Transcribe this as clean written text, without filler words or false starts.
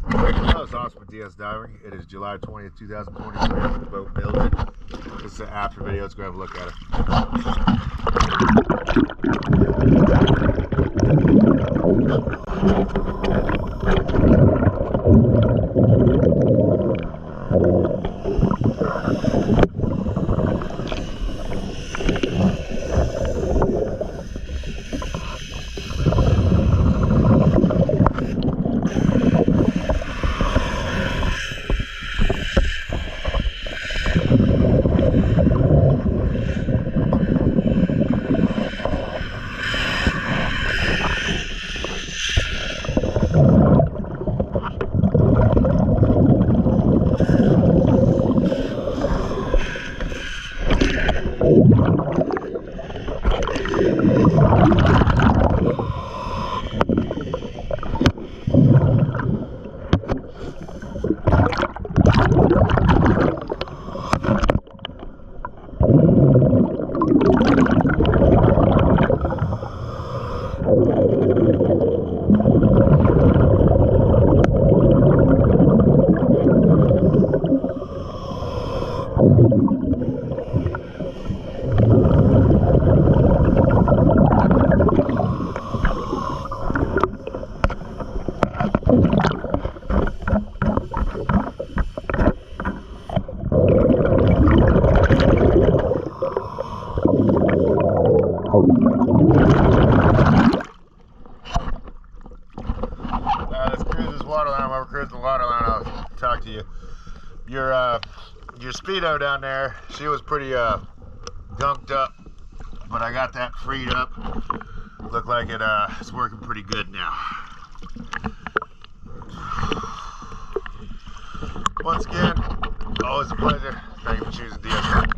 Hello, it's Austin with DS Diving. It is July 20th, 2023. The boat Mildred. This is an after video. Let's go have a look at it. Let's cruise this water line. While we're cruising the water line, I'll talk to you. Your speedo down there, she was pretty gunked up, but I got that freed up. Look like it's working pretty good now. Once again, always a pleasure. Thank you for choosing DS.